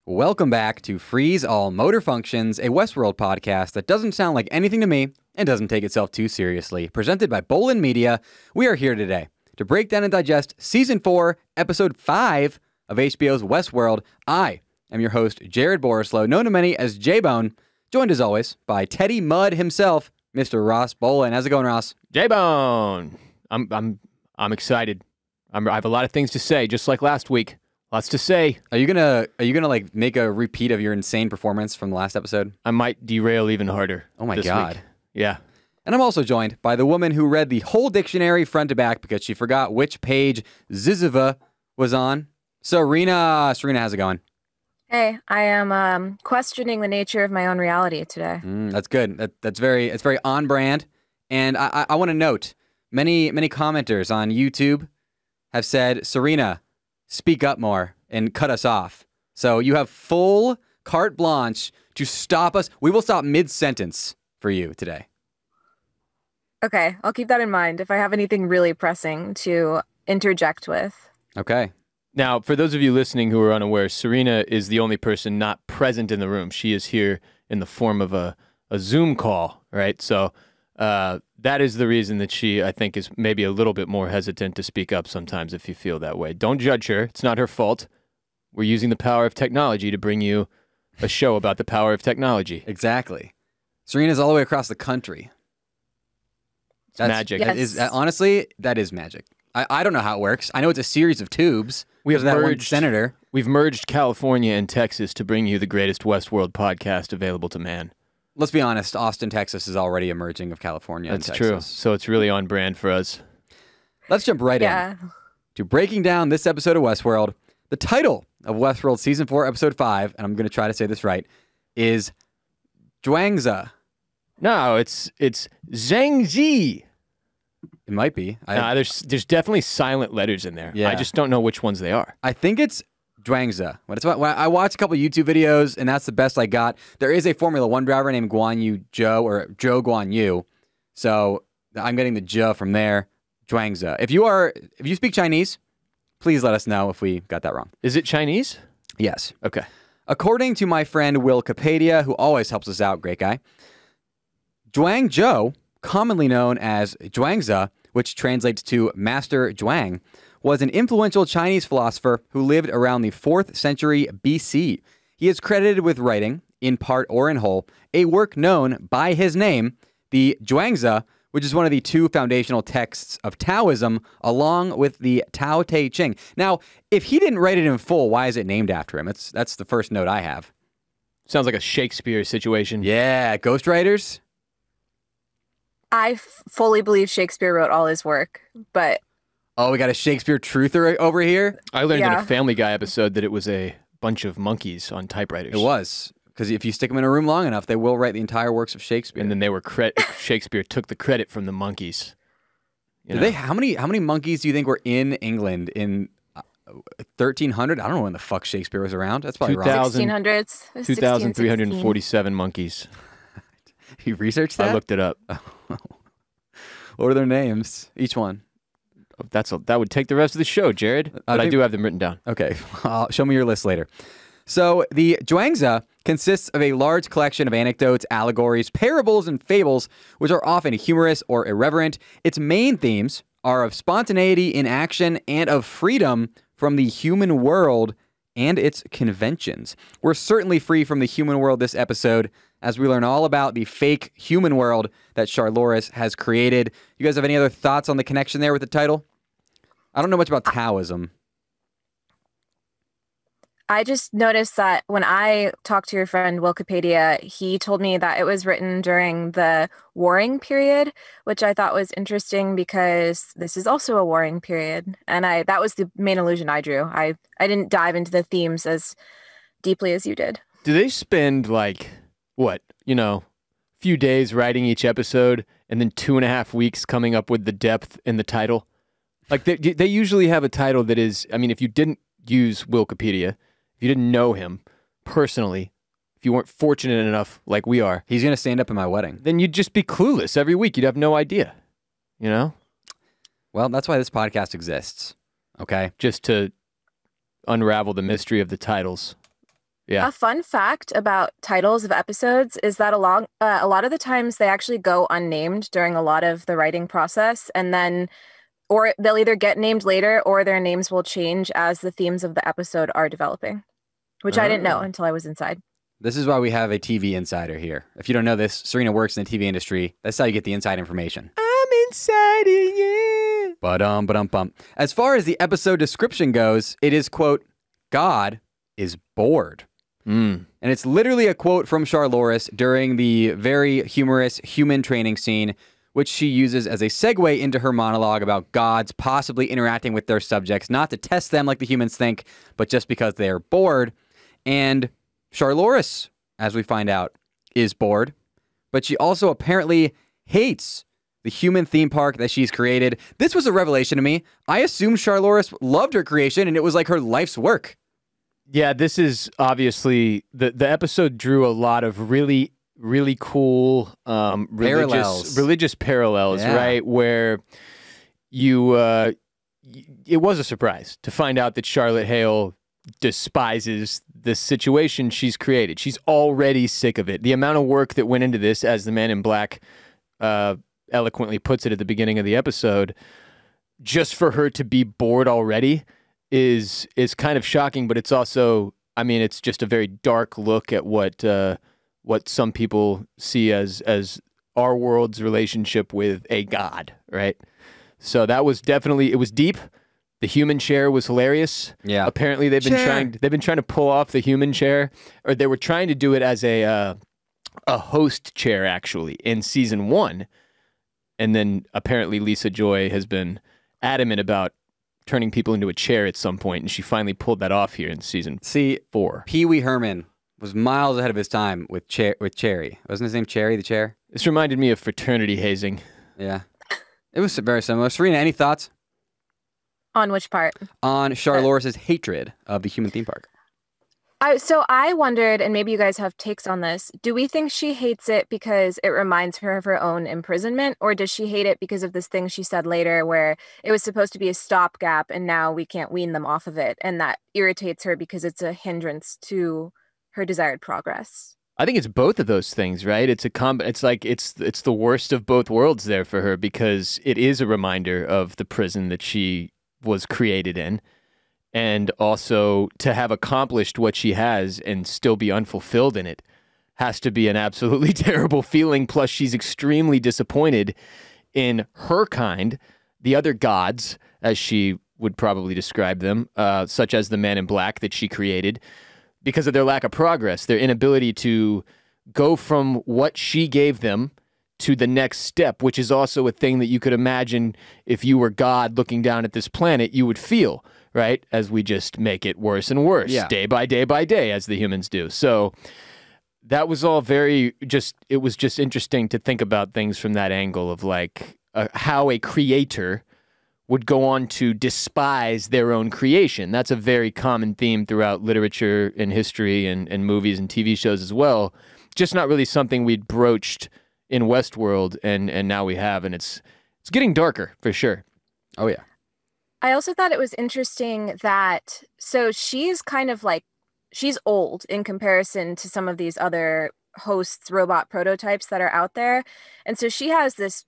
Welcome back to Freeze All Motor Functions, a Westworld podcast that doesn't sound like anything to me and doesn't take itself too seriously. Presented by Bolin Media, we are here today to break down and digest Season 4, Episode 5 of HBO's Westworld. I am your host, Jared Borislow, known to many as J-Bone, joined as always by Teddy Mudd himself, Mr. Ross Bolin. How's it going, Ross? J-Bone! I'm excited. I have a lot of things to say, just like last week. Lots to say. Are you gonna like make a repeat of your insane performance from the last episode? I might derail even harder. Oh my God. Week. Yeah. And I'm also joined by the woman who read the whole dictionary front to back because she forgot which page Ziziva was on. Serena, how's it going? Hey, I am questioning the nature of my own reality today. That's good. It's very on brand. And I want to note, many commenters on YouTube have said, Serena, speak up more and cut us off. So you have full carte blanche to stop us. We will stop mid-sentence for you today. Okay, I'll keep that in mind if I have anything really pressing to interject with. Okay. Now, for those of you listening who are unaware, Serena is the only person not present in the room. She is here in the form of a Zoom call, right? So that is the reason that she, I think, is maybe a little bit more hesitant to speak up sometimes if you feel that way. Don't judge her. It's not her fault. We're using the power of technology to bring you a show about the power of technology. Exactly. Serena's all the way across the country. That's magic. Yes. Honestly, that is magic. I don't know how it works. I know it's a series of tubes. We have that one merged, senator. We've merged California and Texas to bring you the greatest Westworld podcast available to man. Let's be honest, Austin, Texas is already emerging of California. That's and true. Texas. So it's really on brand for us. Let's jump right in to breaking down this episode of Westworld. The title of Westworld Season 4, Episode 5, and I'm going to try to say this right, is Zhuangzi. No, it's Zhuangzi. It might be. There's definitely silent letters in there. Yeah. I just don't know which ones they are. I think it's Zhuangzi. I watched a couple YouTube videos, and that's the best I got. There is a Formula One driver named Guan Yu Zhou, or Zhou Guan Yu. So I'm getting the Zhe from there. Zhuangzi. If you speak Chinese, please let us know if we got that wrong. Is it Chinese? Yes. Okay. According to my friend Wikipedia, who always helps us out, great guy, Zhuangzhou, commonly known as Zhuangzi, which translates to Master Zhuang, was an influential Chinese philosopher who lived around the 4th century BC. He is credited with writing, in part or in whole, a work known by his name, the Zhuangzi, which is one of the 2 foundational texts of Taoism, along with the Tao Te Ching. Now, if he didn't write it in full, why is it named after him? That's the first note I have. Sounds like a Shakespeare situation. Yeah, ghostwriters? I fully believe Shakespeare wrote all his work, but... Oh, we got a Shakespeare truther over here? I learned in a Family Guy episode that it was a bunch of monkeys on typewriters. It was. Because if you stick them in a room long enough, they will write the entire works of Shakespeare. And then they were Shakespeare took the credit from the monkeys. How many monkeys do you think were in England in 1300? I don't know when the fuck Shakespeare was around. That's probably wrong. 1600s. 2,347 monkeys. You researched that? I looked it up. What are their names? Each one. That would take the rest of the show, Jared. But I do have them written down. Okay. Show me your list later. So the Zhuangzi consists of a large collection of anecdotes, allegories, parables, and fables, which are often humorous or irreverent. Its main themes are of spontaneity in action and of freedom from the human world and its conventions. We're certainly free from the human world this episode, as we learn all about the fake human world that Charlores has created. You guys have any other thoughts on the connection there with the title? I don't know much about Taoism. I just noticed that when I talked to your friend Wikipedia, he told me that it was written during the warring period, which I thought was interesting because this is also a warring period. And that was the main illusion I drew. I didn't dive into the themes as deeply as you did. Do they spend few days writing each episode and then 2.5 weeks coming up with the depth in the title? Like they usually have a title that is, if you didn't use Wikipedia, if you didn't know him personally, if you weren't fortunate enough like we are. He's going to stand up in my wedding. Then you'd just be clueless every week. You'd have no idea, Well, that's why this podcast exists, okay? Just to unravel the mystery of the titles Yeah. A fun fact about titles of episodes is that a lot of the times they actually go unnamed during a lot of the writing process, and then or they'll either get named later or their names will change as the themes of the episode are developing, which I didn't know until I was inside. This is why we have a TV insider here. If you don't know this, Serena works in the TV industry. That's how you get the inside information. I'm inside it. Bum. As far as the episode description goes, it is, quote, God is bored. And it's literally a quote from Charlores during the very humorous human training scene, which she uses as a segue into her monologue about gods possibly interacting with their subjects, not to test them like the humans think, but just because they're bored. And Charlores, as we find out, is bored, but she also apparently hates the human theme park that she's created. This was a revelation to me. I assumed Charlores loved her creation and it was like her life's work. Yeah, this is obviously the episode drew a lot of really cool religious parallels, Yeah. right? Where you it was a surprise to find out that Charlotte Hale despises the situation she's created. She's already sick of it. The amount of work that went into this, as the Man in Black eloquently puts it at the beginning of the episode, just for her to be bored already is kind of shocking, but it's also, I mean, it's just a very dark look at what some people see as our world's relationship with a god, right? So that was definitely, it was deep. The human chair was hilarious. Yeah. Apparently they've been trying to pull off the human chair, or they were trying to do it as a host chair actually in season 1. And then apparently Lisa Joy has been adamant about turning people into a chair at some point, and she finally pulled that off here in season 4. Pee Wee Herman was miles ahead of his time with Cherry. Wasn't his name Cherry, the chair? This reminded me of fraternity hazing. Yeah. It was very similar. Serena, any thoughts? On which part? On Charlores' hatred of the human theme park. So I wondered, and maybe you guys have takes on this, do we think she hates it because it reminds her of her own imprisonment, or does she hate it because of this thing she said later where it was supposed to be a stopgap and now we can't wean them off of it, and that irritates her because it's a hindrance to her desired progress? I think it's both of those things, right? It's it's the worst of both worlds there for her, because it is a reminder of the prison that she was created in. And also to have accomplished what she has and still be unfulfilled in it has to be an absolutely terrible feeling. Plus, she's extremely disappointed in her kind, the other gods, as she would probably describe them, such as the Man in Black that she created, because of their lack of progress, their inability to go from what she gave them to the next step, which is also a thing that you could imagine if you were God looking down at this planet, you would feel. Right? As we just make it worse and worse, day by day, as the humans do. So that was all it was just interesting to think about things from that angle of like how a creator would go on to despise their own creation. That's a very common theme throughout literature and history and movies and TV shows as well. Just not really something we'd broached in Westworld, and now we have, and it's getting darker for sure. Oh, yeah. I also thought it was interesting that, so she's kind of like, she's old in comparison to some of these other hosts, robot prototypes that are out there. And so she has this,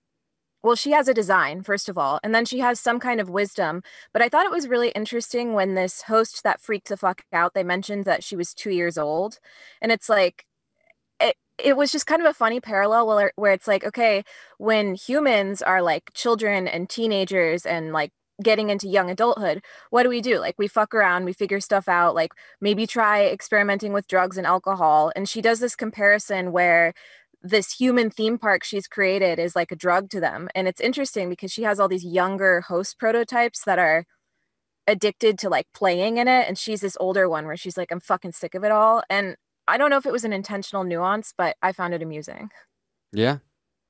well, she has a design, first of all, and then she has some kind of wisdom. But I thought it was really interesting when this host that freaked the fuck out, they mentioned that she was 2 years old. And it's like, it was just kind of a funny parallel where it's like, okay, when humans are like children and teenagers and like getting into young adulthood, what do? Like, we fuck around, we figure stuff out, like maybe try experimenting with drugs and alcohol. And she does this comparison where this human theme park she's created is like a drug to them. And it's interesting because she has all these younger host prototypes that are addicted to like playing in it. And she's this older one where she's like, I'm fucking sick of it all. And I don't know if it was an intentional nuance, but I found it amusing. Yeah.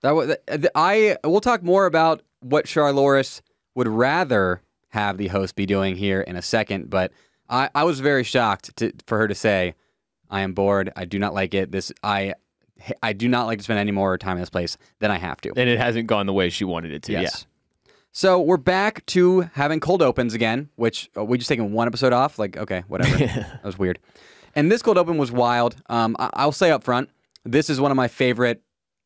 We'll talk more about what Charlores would rather have the host be doing here in a second, but I was very shocked for her to say, I am bored, I do not like it, I do not like to spend any more time in this place than I have to. And it hasn't gone the way she wanted it to, yes. Yeah. So we're back to having cold opens again, which we just taken one episode off, like, okay, whatever. That was weird. And this cold open was wild. I'll say up front, this is one of my favorite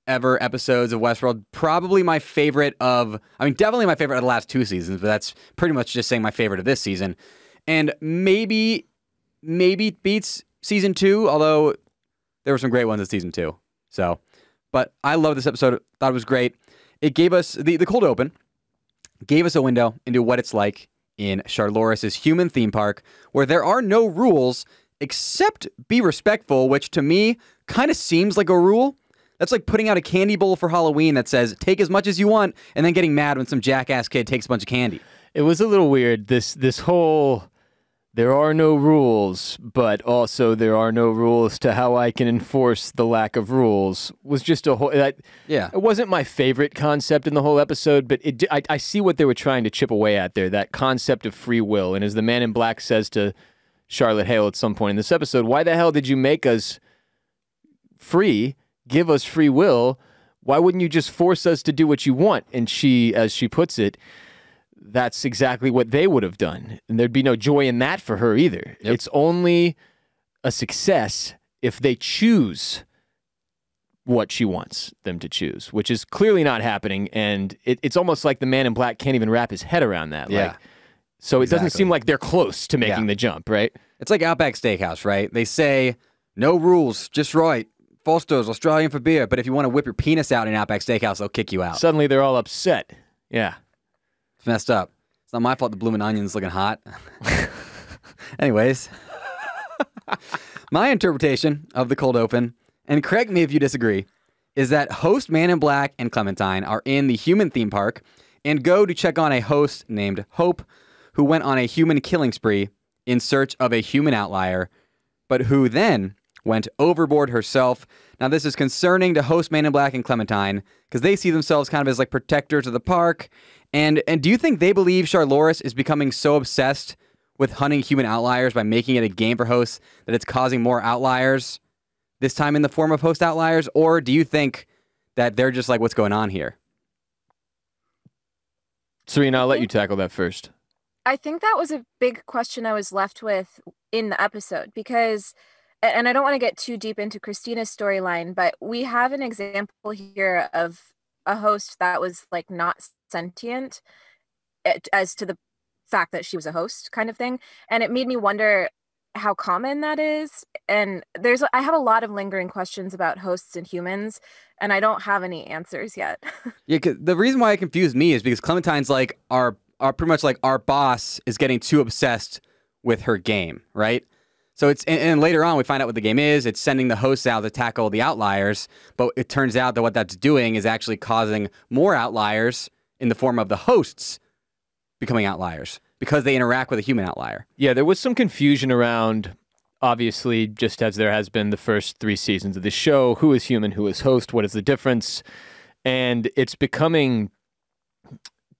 ever episodes of Westworld. Probably my favorite definitely my favorite of the last 2 seasons, but that's pretty much just saying my favorite of this season. And maybe beats season 2, although there were some great ones in season 2. So, but I love this episode. Thought it was great. It gave us, the cold open gave us a window into what it's like in Charlores' human theme park, where there are no rules except be respectful, which to me kind of seems like a rule. That's like putting out a candy bowl for Halloween that says, take as much as you want, and then getting mad when some jackass kid takes a bunch of candy. It was a little weird. This whole, there are no rules, but also there are no rules to how I can enforce the lack of rules was just a whole, it wasn't my favorite concept in the whole episode, but I see what they were trying to chip away at there, that concept of free will. And as the man in black says to Charlotte Hale at some point in this episode, why the hell did you make us free? Give us free will. Why wouldn't you just force us to do what you want? And she, as she puts it, that's exactly what they would have done. And there'd be no joy in that for her either. Yep. It's only a success if they choose what she wants them to choose, which is clearly not happening. And it's almost like the man in black can't even wrap his head around that. Yeah. Like, so it doesn't seem like they're close to making the jump, right? It's like Outback Steakhouse, right? They say, no rules, just right. Foster's, Australian for beer. But if you want to whip your penis out in Outback Steakhouse, they'll kick you out. Suddenly they're all upset. Yeah. It's messed up. It's not my fault the bloomin' onion's looking hot. Anyways. My interpretation of the cold open, and correct me if you disagree, is that host Man in Black and Clementine are in the human theme park and go to check on a host named Hope, who went on a human killing spree in search of a human outlier, but who then went overboard herself. Now, this is concerning to host Man in Black and Clementine because they see themselves kind of as like protectors of the park. And do you think they believe Charlores is becoming so obsessed with hunting human outliers by making it a game for hosts that it's causing more outliers, this time in the form of host outliers? Or do you think that they're just like, what's going on here? Serena, I'll let you tackle that first. I think that was a big question I was left with in the episode because, and I don't want to get too deep into Christina's storyline, but we have an example here of a host that was like not sentient as to the fact that she was a host kind of thing. And it made me wonder how common that is. And I have a lot of lingering questions about hosts and humans, and I don't have any answers yet. Yeah, 'cause the reason why it confused me is because Clementine's like our pretty much like our boss is getting too obsessed with her game, right? So it's, and later on we find out what the game is. It's sending the hosts out to tackle the outliers, but it turns out that what that's doing is actually causing more outliers in the form of the hosts becoming outliers because they interact with a human outlier. Yeah, there was some confusion around, obviously, just as there has been the first 3 seasons of the show, who is human, who is host, what is the difference? And it's becoming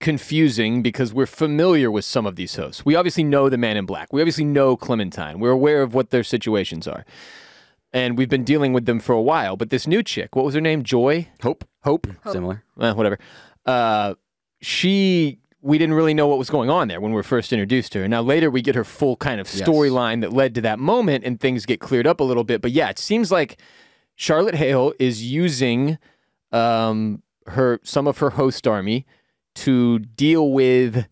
confusing because we're familiar with some of these hosts. We obviously know the Man in Black. We obviously know Clementine. We're aware of what their situations are. And we've been dealing with them for a while. But this new chick, what was her name? Joy? Hope. Similar. Whatever. We didn't really know what was going on there when we were first introduced to her. Now later we get her full kind of storyline that led to that moment and things get cleared up a little bit. But yeah, it seems like Charlotte Hale is using some of her host army to deal with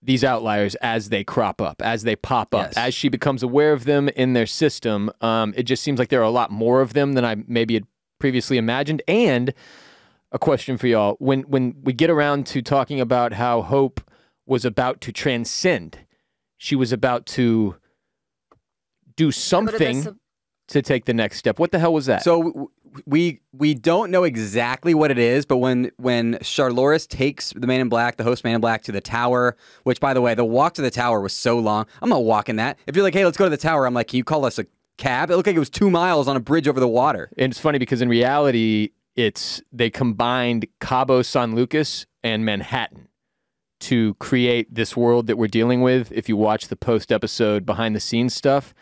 these outliers as they crop up, as they pop up, as she becomes aware of them in their system. It just seems like there are a lot more of them than I maybe had previously imagined. And a question for y'all. When we get around to talking about how Hope was about to transcend, she was about to do something to take the next step. What the hell was that? So we don't know exactly what it is, but when Charlores takes the Man in Black, the host Man in Black, to the tower, which, by the way, the walk to the tower was so long. I'm not walking that. If you're like, hey, let's go to the tower, I'm like, can you call us a cab? It looked like it was 2 miles on a bridge over the water. And it's funny because in reality, they combined Cabo San Lucas and Manhattan to create this world that we're dealing with. If you watch the post-episode behind-the-scenes stuff,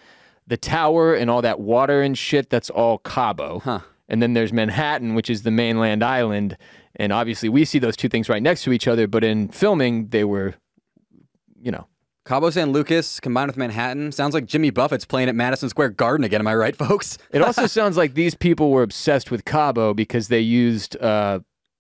the tower and all that water and shit, that's all Cabo. Huh. And then there's Manhattan, which is the mainland island. And obviously we see those two things right next to each other, but in filming, they were, Cabo San Lucas combined with Manhattan sounds like Jimmy Buffett's playing at Madison Square Garden again. Am I right, folks? It also sounds like these people were obsessed with Cabo because they used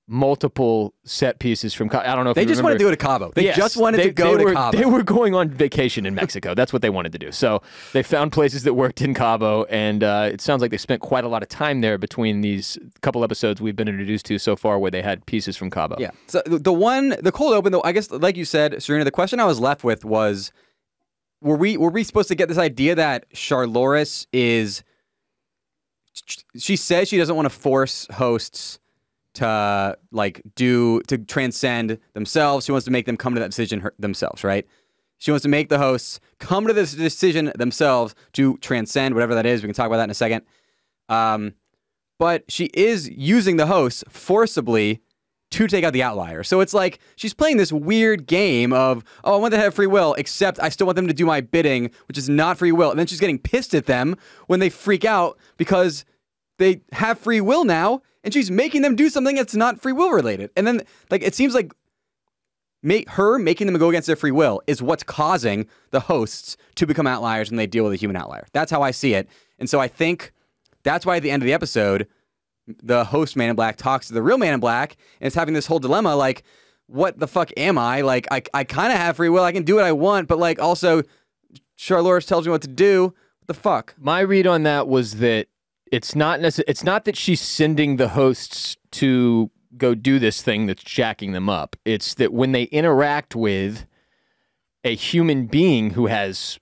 multiple set pieces from Cabo. I don't know if they just wanted to go to Cabo. They just wanted to go to Cabo. They were going on vacation in Mexico. That's what they wanted to do. So they found places that worked in Cabo, and it sounds like they spent quite a lot of time there between these couple episodes we've been introduced to so far where they had pieces from Cabo. Yeah. So the cold open, though, I guess, like you said, Serena, the question I was left with was, were we supposed to get this idea that Charlores is, she says she doesn't want to force hosts to transcend themselves. She wants to make them come to that decision themselves, right? She wants to make the hosts come to this decision themselves to transcend whatever that is. We can talk about that in a second. But she is using the hosts forcibly to take out the outlier. So it's like she's playing this weird game of, oh, I want them to have free will, except I still want them to do my bidding, which is not free will. And then she's getting pissed at them when they freak out because they have free will now, and she's making them do something that's not free will related. And then, like, it seems like making them go against their free will is what's causing the hosts to become outliers when they deal with a human outlier. That's how I see it. And so I think that's why at the end of the episode, the host Man in Black talks to the real Man in Black, and it's having this whole dilemma, like, what the fuck am I? Like, I kind of have free will. I can do what I want, but, like, also, Charlores tells me what to do. What the fuck? My read on that was that it's not that she's sending the hosts to go do this thing that's jacking them up. It's that when they interact with a human being who has,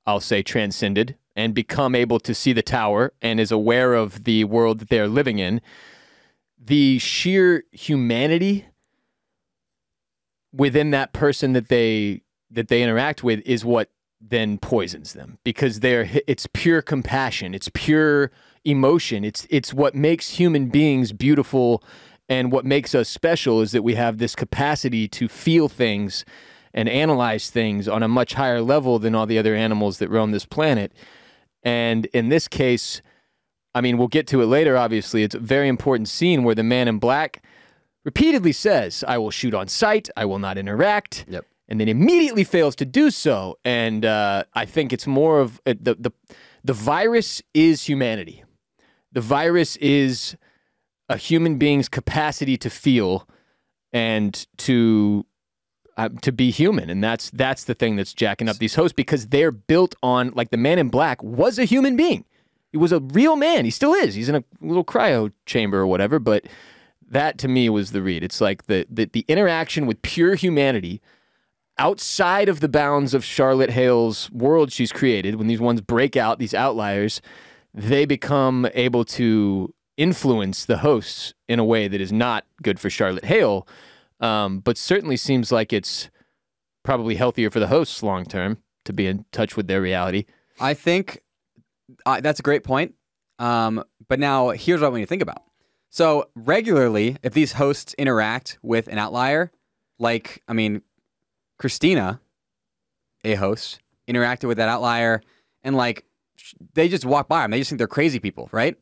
I'll say, transcended and become able to see the tower and is aware of the world that they're living in, the sheer humanity within that person that they interact with is what then poisons them, because it's pure compassion, it's pure emotion, it's what makes human beings beautiful, and what makes us special is that we have this capacity to feel things and analyze things on a much higher level than all the other animals that roam this planet. And in this case, I mean, we'll get to it later, obviously, it's a very important scene where the Man in Black repeatedly says, I will shoot on sight, I will not interact. Yep. And then immediately fails to do so. And I think it's more of the virus is humanity. The virus is a human being's capacity to feel and to be human. And that's the thing that's jacking up these hosts, because they're built on, like, the Man in Black was a human being. He was a real man. He still is. He's in a little cryo chamber or whatever. But that, to me, was the read. It's like the interaction with pure humanity outside of the bounds of Charlotte Hale's world she's created. When these ones break out, these outliers, they become able to influence the hosts in a way that is not good for Charlotte Hale, but certainly seems like it's probably healthier for the hosts long term to be in touch with their reality. I think that's a great point. But now here's what I want you to think about. So regularly, if these hosts interact with an outlier, like, I mean, Christina, a host, interacted with that outlier, and, like, they just walk by them. They just think they're crazy people, right?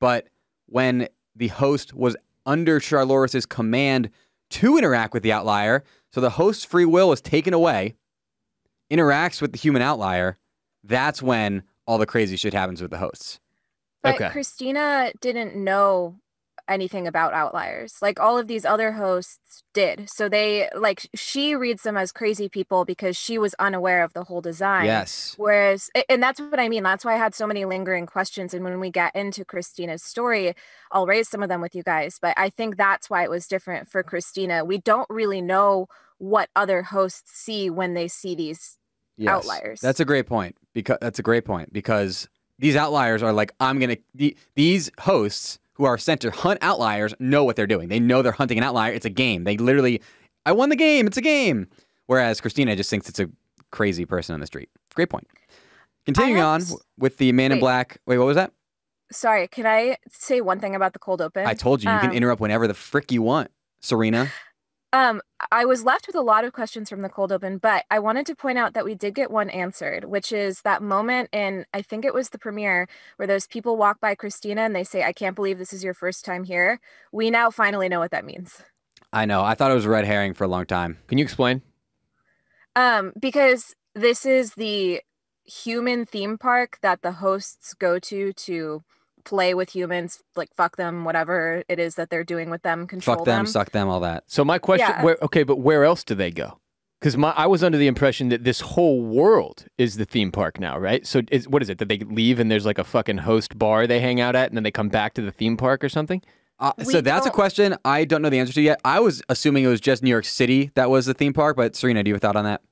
But when the host was under Charlores' command to interact with the outlier, so the host's free will was taken away, interacts with the human outlier, that's when all the crazy shit happens with the hosts. But Okay. Christina didn't know anything about outliers. Like, all of these other hosts did. So she reads them as crazy people because she was unaware of the whole design. Yes. Whereas, and that's what I mean. That's why I had so many lingering questions. And when we get into Christina's story, I'll raise some of them with you guys. But I think that's why it was different for Christina. We don't really know what other hosts see when they see these outliers. That's a great point. Because these outliers are like, these hosts who are sent to hunt outliers know what they're doing. They know they're hunting an outlier. It's a game. They literally, I won the game. It's a game. Whereas Christina just thinks it's a crazy person on the street. Great point. Continuing on with the Man in Black. Wait, what was that? Sorry, can I say one thing about the cold open? I told you, you can interrupt whenever the frick you want, Serena. I was left with a lot of questions from the cold open, but I wanted to point out that we did get one answered, which is that moment in, I think it was the premiere, where those people walk by Christina and they say, I can't believe this is your first time here. We now finally know what that means. I know. I thought it was a red herring for a long time. Can you explain? Because this is the human theme park that the hosts go to play with humans, like fuck them, whatever it is that they're doing with them, control Fuck them, suck them, all that. So my question, but where else do they go? Because I was under the impression that this whole world is the theme park now, right? So what is it, that they leave and there's like a fucking host bar they hang out at and then they come back to the theme park or something? So that's a question I don't know the answer to yet. I was assuming it was just New York City that was the theme park, but Serena, do you have a thought on that?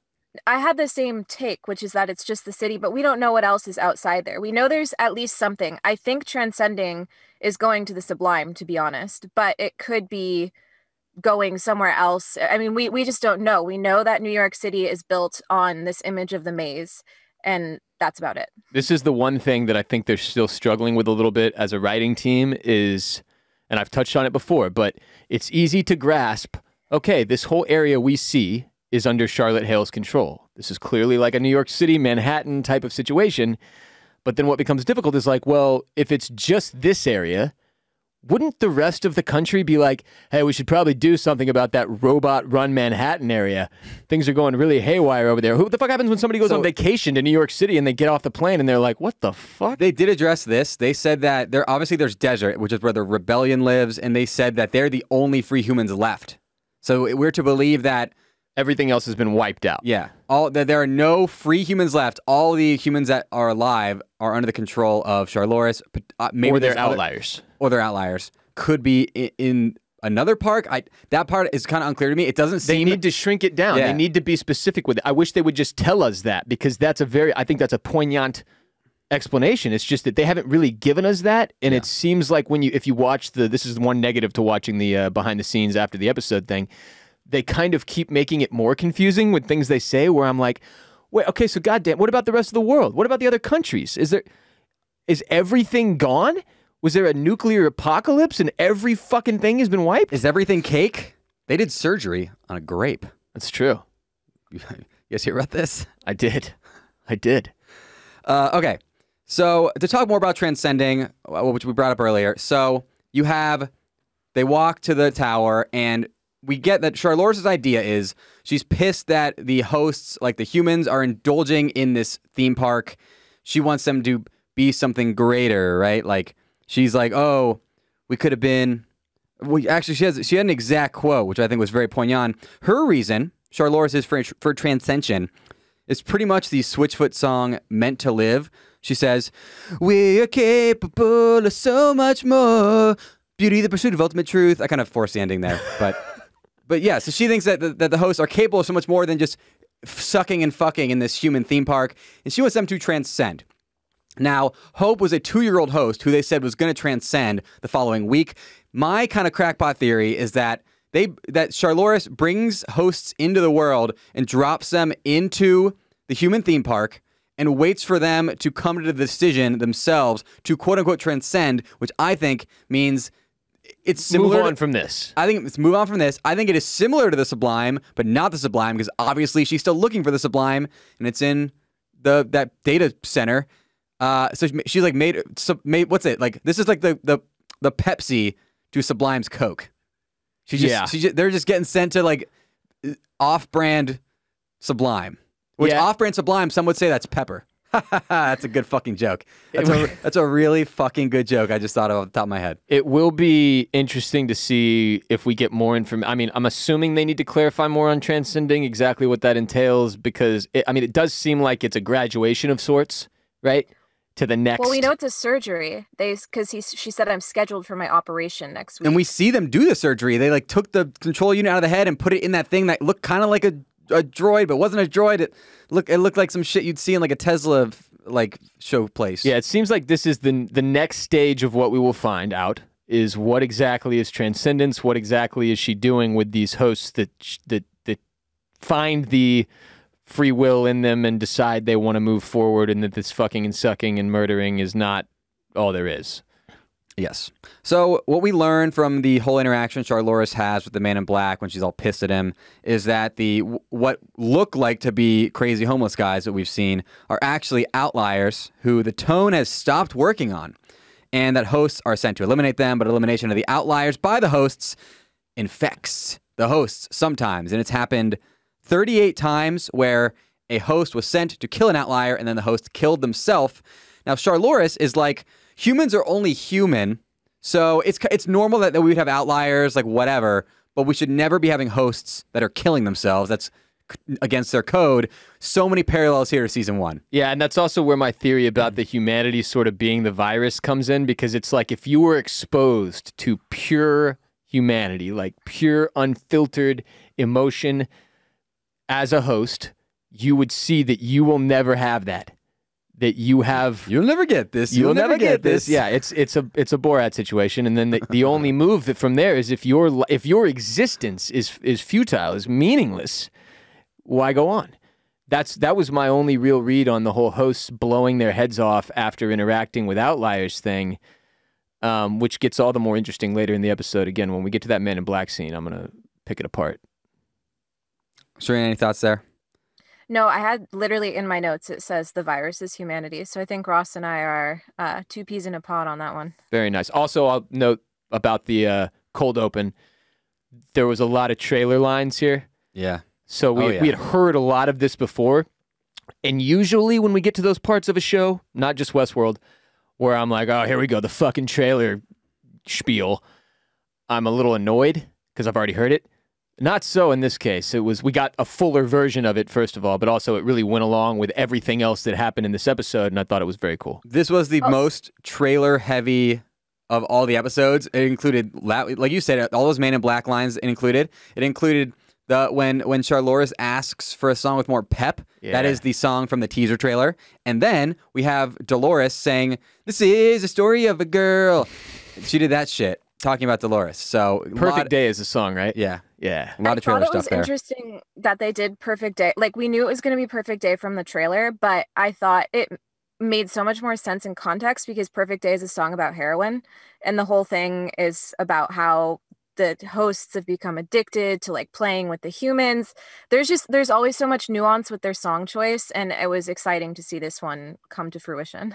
I had the same take, which is that it's just the city, but we don't know what else is outside there. We know there's at least something. I think transcending is going to the sublime, to be honest, but it could be going somewhere else. I mean, we just don't know. We know that New York City is built on this image of the maze, and that's about it. This is the one thing that I think they're still struggling with a little bit as a writing team is, and I've touched on it before, but it's easy to grasp, okay, this whole area we see is under Charlotte Hale's control. This is clearly like a New York City, Manhattan type of situation. But then what becomes difficult is like, well, if it's just this area, wouldn't the rest of the country be like, hey, we should probably do something about that robot-run Manhattan area? Things are going really haywire over there. What the fuck happens when somebody goes on vacation to New York City and they get off the plane and they're like, what the fuck? They did address this. They said that there's desert, which is where the rebellion lives, and they said that they're the only free humans left. So we're to believe that everything else has been wiped out. Yeah. That there are no free humans left. All the humans that are alive are under the control of Charlores. Maybe or they're outliers. Or they're outliers. Could be in another park. That part is kind of unclear to me. It doesn't seem... They need to shrink it down. Yeah. They need to be specific with it. I wish they would just tell us that, because I think that's a poignant explanation. It's just that they haven't really given us that, and it seems like if you watch this is one negative to watching the behind the scenes after the episode thing, they kind of keep making it more confusing with things they say, where I'm like, wait, okay, so goddamn, what about the rest of the world? What about the other countries? Is everything gone? Was there a nuclear apocalypse and every fucking thing has been wiped? Is everything cake? They did surgery on a grape. That's true. You guys hear about this? I did. Okay, so to talk more about transcending, which we brought up earlier, so they walk to the tower, and we get that Charlores' idea is she's pissed that the hosts, like the humans, are indulging in this theme park. She wants them to be something greater, right? Like, she's like, oh, we could have been... Well, actually, she had an exact quote, which I think was very poignant. Her reason, Charlores is for transcension, is pretty much the Switchfoot song Meant to Live. She says, we are capable of so much more. Beauty, the pursuit of ultimate truth. I kind of forced the ending there, but yeah, so she thinks that the hosts are capable of so much more than just sucking and fucking in this human theme park, and she wants them to transcend. Now, Hope was a 2-year-old host who they said was going to transcend the following week. My kind of crackpot theory is that Charlores brings hosts into the world and drops them into the human theme park and waits for them to come to the decision themselves to quote-unquote transcend, which I think means... It's similar. Move on from this. I think it's move on from this. I think it is similar to the Sublime, but not the Sublime, because obviously she's still looking for the Sublime, and it's in that data center. So she's like made what's it like? This is like the Pepsi to Sublime's Coke. They're just getting sent to like off-brand Sublime, which off-brand Sublime, some would say that's Pepper. That's a good fucking joke. That's a really fucking good joke I just thought of off the top of my head. It will be interesting to see if we get more information. I mean, I'm assuming they need to clarify more on transcending, exactly what that entails, because it does seem like it's a graduation of sorts, right? To the next. Well, we know it's a surgery. Because she said I'm scheduled for my operation next week. And we see them do the surgery. They like took the control unit out of the head and put it in that thing that looked kind of like a droid, but wasn't a droid. It looked like some shit you'd see in like a Tesla like show place. Yeah, it seems like this is the next stage of what we will find out, is what exactly is transcendence, what exactly is she doing with these hosts that find the free will in them and decide they want to move forward, and that this fucking and sucking and murdering is not all there is. Yes. So what we learn from the whole interaction Charlores has with the man in black when she's all pissed at him is that what look like to be crazy homeless guys that we've seen are actually outliers who the tone has stopped working on, and that hosts are sent to eliminate them, but elimination of the outliers by the hosts infects the hosts sometimes, and it's happened 38 times where a host was sent to kill an outlier and then the host killed themselves. Now, Charlores is like, humans are only human, so it's normal that we would have outliers, like whatever, but we should never be having hosts that are killing themselves. That's against their code. So many parallels here to season 1. Yeah, and that's also where my theory about the humanity sort of being the virus comes in, because it's like if you were exposed to pure humanity, like pure unfiltered emotion as a host, you would see that you will never have that. That you have... You'll never get this. You'll never get this. Yeah, it's a Borat situation, and then the only move that from there is if your existence is futile, is meaningless, why go on? That was my only real read on the whole hosts blowing their heads off after interacting with outliers thing, which gets all the more interesting later in the episode. Again, when we get to that Man in Black scene, I'm going to pick it apart. Serena, any thoughts there? No, I had literally in my notes, it says the virus is humanity. So I think Ross and I are 2 peas in a pod on that one. Very nice. Also, I'll note about the cold open, there was a lot of trailer lines here. Yeah. So we had heard a lot of this before. And usually when we get to those parts of a show, not just Westworld, where I'm like, oh, here we go, the fucking trailer spiel, I'm a little annoyed because I've already heard it. Not so in this case. We got a fuller version of it, first of all, but also it really went along with everything else that happened in this episode, and I thought it was very cool. This was the most trailer-heavy of all the episodes. It included, like you said, all those Man in Black lines. It included when Charlores asks for a song with more pep. Yeah. That is the song from the teaser trailer. And then we have Dolores saying, "This is a story of a girl." She did that shit. Talking about Dolores. So Perfect Day is a song, right? Yeah. Yeah. A lot of trailer stuff there. I thought it was interesting that they did Perfect Day. Like, we knew it was going to be Perfect Day from the trailer, but I thought it made so much more sense in context because Perfect Day is a song about heroin, and the whole thing is about how the hosts have become addicted to like playing with the humans. There's always so much nuance with their song choice, and it was exciting to see this one come to fruition.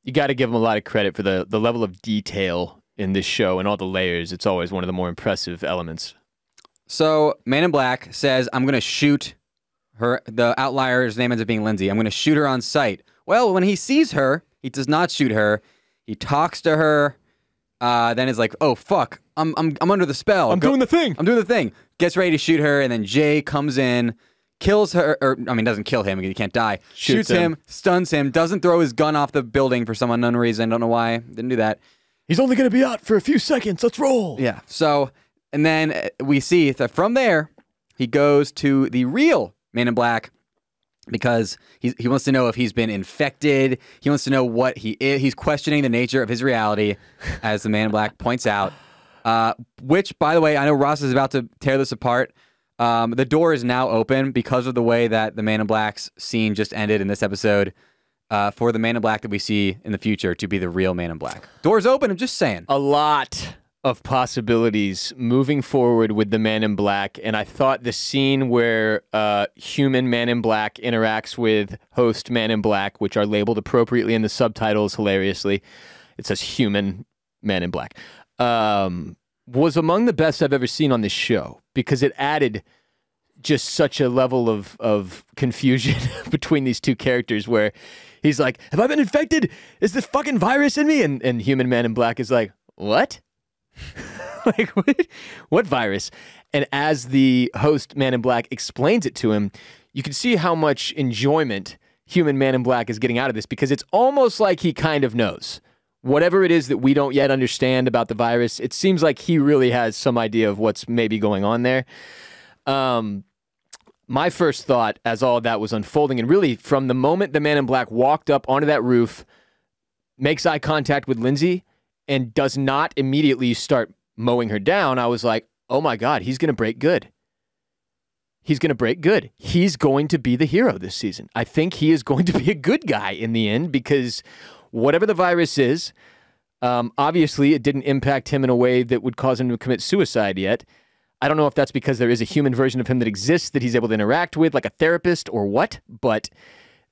You got to give them a lot of credit for the level of detail in this show and all the layers. It's always one of the more impressive elements. So Man in Black says, I'm going to shoot her. The outlier's name ends up being Lindsay. I'm going to shoot her on sight. Well, when he sees her, he does not shoot her. He talks to her. Then is like, oh, fuck. I'm under the spell. I'm doing the thing. I'm doing the thing. Gets ready to shoot her. And then Jay comes in, kills her. Doesn't kill him. He can't die. Shoots him, stuns him, doesn't throw his gun off the building for some unknown reason. Don't know why. Didn't do that. He's only going to be out for a few seconds. Let's roll. Yeah. So, and then we see that from there, he goes to the real Man in Black because he wants to know if he's been infected. He wants to know what he is. He's questioning the nature of his reality, as the Man in Black points out. Which, by the way, I know Ross is about to tear this apart. The door is now open because of the way that the Man in Black's scene just ended in this episode. For the Man in Black that we see in the future to be the real Man in Black. Doors open, I'm just saying. A lot of possibilities moving forward with the Man in Black, and I thought the scene where human Man in Black interacts with host Man in Black, which are labeled appropriately in the subtitles hilariously, it says human Man in Black, was among the best I've ever seen on this show because it added just such a level of confusion between these two characters where he's like, have I been infected? Is this fucking virus in me? And human Man in Black is like, what? Like, what virus? And as the host Man in Black explains it to him, you can see how much enjoyment human Man in Black is getting out of this because it's almost like he kind of knows. Whatever it is that we don't yet understand about the virus, it seems like he really has some idea of what's maybe going on there. My first thought as all of that was unfolding, and really from the moment the Man in Black walked up onto that roof, makes eye contact with Lindsay, and does not immediately start mowing her down, I was like, oh my God, he's going to break good. He's going to break good. He's going to be the hero this season. I think he is going to be a good guy in the end because whatever the virus is, obviously it didn't impact him in a way that would cause him to commit suicide yet. I don't know if that's because there is a human version of him that exists that he's able to interact with, like a therapist or what, but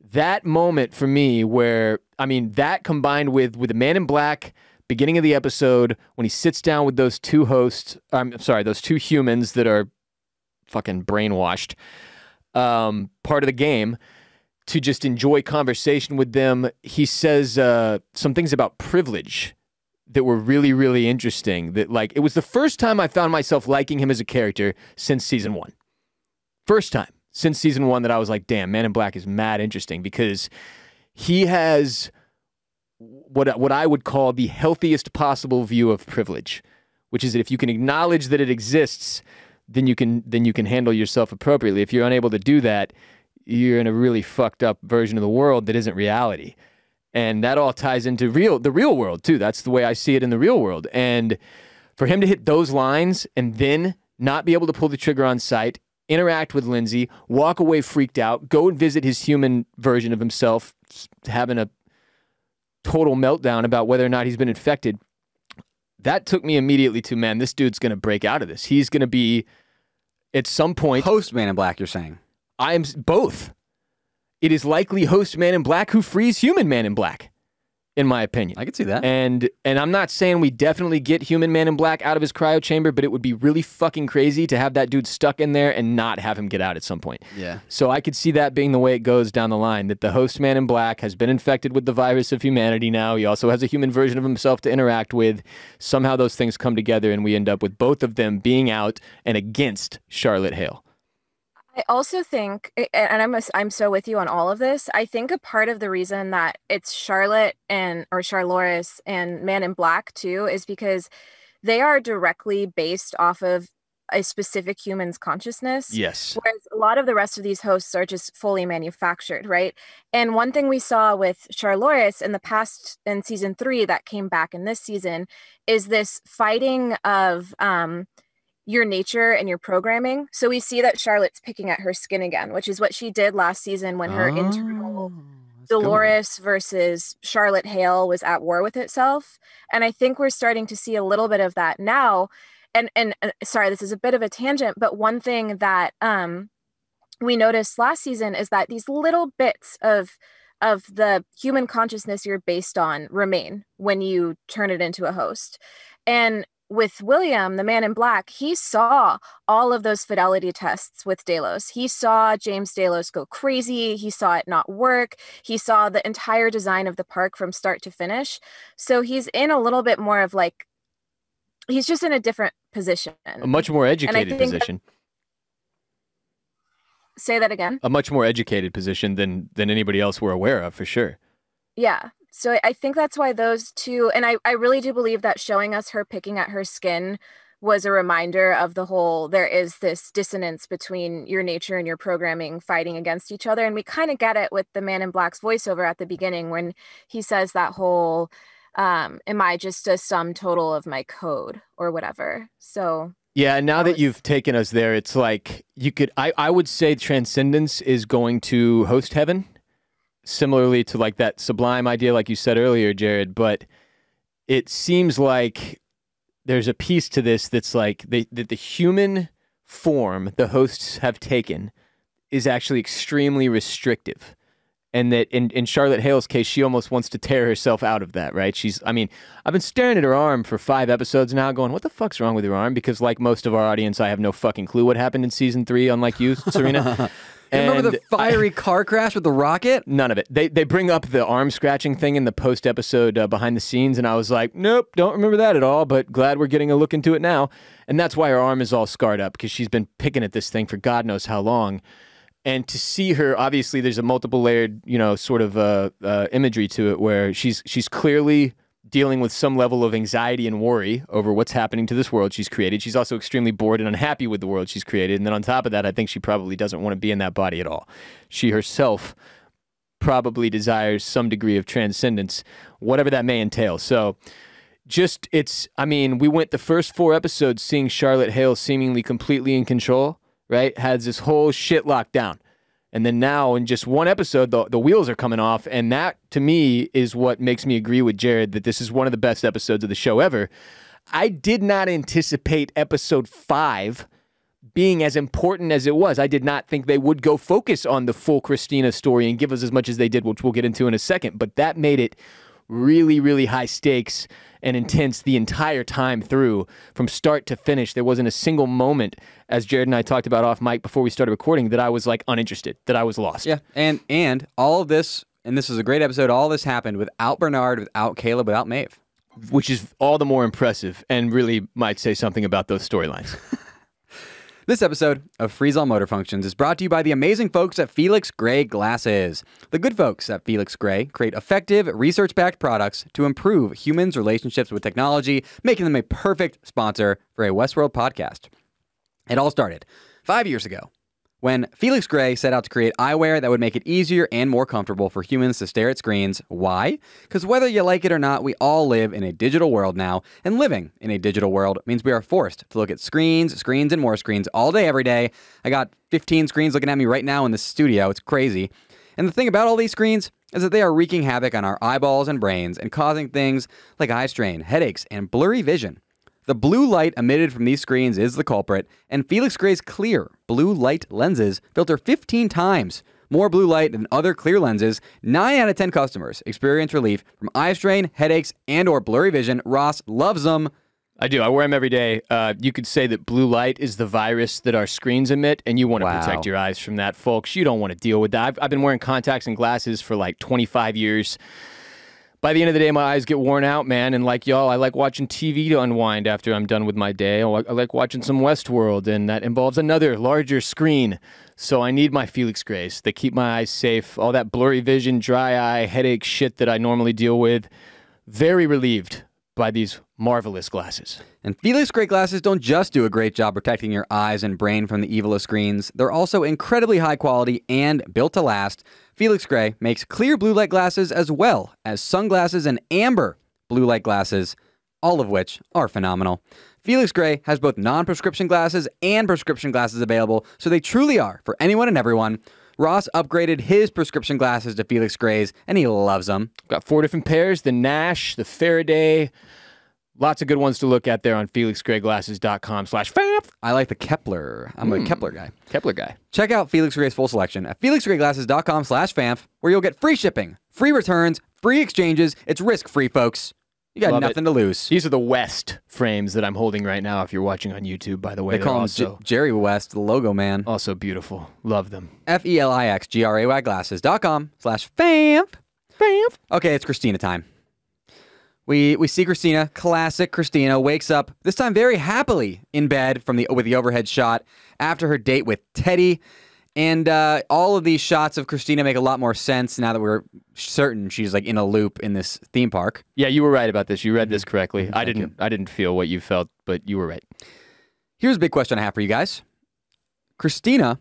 that moment for me where, that combined with the Man in Black, beginning of the episode, when he sits down with those two hosts, those two humans that are fucking brainwashed, part of the game, to just enjoy conversation with them. He says some things about privilege that were really, really interesting. That, like, it was the first time I found myself liking him as a character since season 1. First time since season 1 that I was like, damn, Man in Black is mad interesting, because he has what I would call the healthiest possible view of privilege, which is that if you can acknowledge that it exists, then you can handle yourself appropriately. If you're unable to do that, you're in a really fucked up version of the world that isn't reality. And that all ties into the real world too. That's the way I see it in the real world. And for him to hit those lines and then not be able to pull the trigger on sight, interact with Lindsay, walk away freaked out, go and visit his human version of himself, having a total meltdown about whether or not he's been infected, that took me immediately to, man, this dude's going to break out of this. He's going to be, at some point... Post Man in Black, you're saying? I am both. It is likely host Man in Black who frees human Man in Black, in my opinion. I could see that. And I'm not saying we definitely get human Man in Black out of his cryo chamber, but it would be really fucking crazy to have that dude stuck in there and not have him get out at some point. Yeah. So I could see that being the way it goes down the line, that the host Man in Black has been infected with the virus of humanity now. He also has a human version of himself to interact with. Somehow those things come together and we end up with both of them being out and against Charlotte Hale. I also think, and I'm so with you on all of this, I think a part of the reason that it's Charlotte or Charlores and Man in Black too is because they are directly based off of a specific human's consciousness. Yes. Whereas a lot of the rest of these hosts are just fully manufactured, right? And one thing we saw with Charlores in the past, in season 3, that came back in this season, is this fighting of your nature and your programming. So we see that Charlotte's picking at her skin again, which is what she did last season when her internal Dolores versus Charlotte Hale was at war with itself. And I think we're starting to see a little bit of that now. And sorry, this is a bit of a tangent, but one thing that we noticed last season is that these little bits of the human consciousness you're based on remain when you turn it into a host. And with William, the Man in Black, he saw all of those fidelity tests with Delos. He saw James Delos go crazy. He saw it not work. He saw the entire design of the park from start to finish. So he's in a little bit more of like, he's just in a different position. A much more educated position. Say that again. A much more educated position than anybody else we're aware of, for sure. Yeah. So I think that's why those two, and I really do believe that showing us her picking at her skin was a reminder of the whole, there is this dissonance between your nature and your programming fighting against each other. And we kind of get it with the Man in Black's voiceover at the beginning when he says that whole, am I just a sum total of my code or whatever? So yeah, now that you've taken us there, it's like I would say Transcendence is going to host heaven. Similarly to like that sublime idea, like you said earlier, Jared, but it seems like there's a piece to this that's like that the human form the hosts have taken is actually extremely restrictive. And that in Charlotte Hale's case, she almost wants to tear herself out of that, right? I've been staring at her arm for 5 episodes now going, what the fuck's wrong with your arm? Because like most of our audience, I have no fucking clue what happened in season 3, unlike you, Serena. Remember the fiery car crash with the rocket? None of it. They bring up the arm scratching thing in the post-episode behind the scenes, and I was like, nope, don't remember that at all, but glad we're getting a look into it now. And that's why her arm is all scarred up, because she's been picking at this thing for God knows how long. And to see her, obviously there's a multiple layered, sort of imagery to it where she's clearly dealing with some level of anxiety and worry over what's happening to this world she's created. She's also extremely bored and unhappy with the world she's created. And then on top of that, I think she probably doesn't want to be in that body at all. She herself probably desires some degree of transcendence, whatever that may entail. So we went the first 4 episodes seeing Charlotte Hale seemingly completely in control, right? Has this whole shit locked down. And then now in just 1 episode, the wheels are coming off. And that, to me, is what makes me agree with Jared that this is one of the best episodes of the show ever. I did not anticipate episode 5 being as important as it was. I did not think they would go focus on the full Christina story and give us as much as they did, which we'll get into in a second. But that made it really, really high stakes and intense the entire time through, from start to finish. There wasn't a single moment, as Jared and I talked about off mic before we started recording, that I was like uninterested, that I was lost. Yeah, and all of this, and this is a great episode, all this happened without Bernard, without Caleb, without Maeve. Which is all the more impressive and really might say something about those storylines. This episode of Freeze All Motor Functions is brought to you by the amazing folks at Felix Gray Glasses. The good folks at Felix Gray create effective, research-backed products to improve humans' relationships with technology, making them a perfect sponsor for a Westworld podcast. It all started 5 years ago when Felix Gray set out to create eyewear that would make it easier and more comfortable for humans to stare at screens. Why? Because whether you like it or not, we all live in a digital world now, and living in a digital world means we are forced to look at screens, and more screens all day, every day. I got 15 screens looking at me right now in the studio. It's crazy. And the thing about all these screens is that they are wreaking havoc on our eyeballs and brains and causing things like eye strain, headaches, and blurry vision. The blue light emitted from these screens is the culprit, and Felix Gray's clear blue light lenses filter 15 times more blue light than other clear lenses. 9 out of 10 customers experience relief from eye strain, headaches, and or blurry vision. Ross loves them. I do. I wear them every day. You could say that blue light is the virus that our screens emit, and you want to protect your eyes from that, folks. You don't want to deal with that. I've been wearing contacts and glasses for like 25 years. By the end of the day, my eyes get worn out, man. And like y'all, I like watching TV to unwind after I'm done with my day. I like watching some Westworld, and that involves another larger screen. So I need my Felix Grays. They keep my eyes safe. All that blurry vision, dry eye, headache shit that I normally deal with. Very relieved by these marvelous glasses. And Felix Gray Glasses don't just do a great job protecting your eyes and brain from the evil of screens. They're also incredibly high quality and built to last. Felix Gray makes clear blue light glasses as well as sunglasses and amber blue light glasses, all of which are phenomenal. Felix Gray has both non-prescription glasses and prescription glasses available, so they truly are for anyone and everyone. Ross upgraded his prescription glasses to Felix Gray's, and he loves them. Got 4 different pairs, the Nash, the Faraday. Lots of good ones to look at there on felixgrayglasses.com/famp. I like the Kepler. I'm a Kepler guy. Kepler guy. Check out Felix Gray's full selection at felixgrayglasses.com/famp, where you'll get free shipping, free returns, free exchanges. It's risk-free, folks. You got nothing to lose. These are the West frames that I'm holding right now if you're watching on YouTube, by the way. They call him Jerry West, the logo man. Also beautiful. Love them. FELIXGRAY-glasses.com/famp. Famp. Okay, it's Christina time. We see Christina, classic Christina, wakes up, this time very happily in bed with the overhead shot after her date with Teddy. And all of these shots of Christina make a lot more sense now that we're certain she's like in a loop in this theme park. Yeah, you were right about this. You read this correctly. I didn't feel what you felt, but you were right. Here's a big question I have for you guys. Christina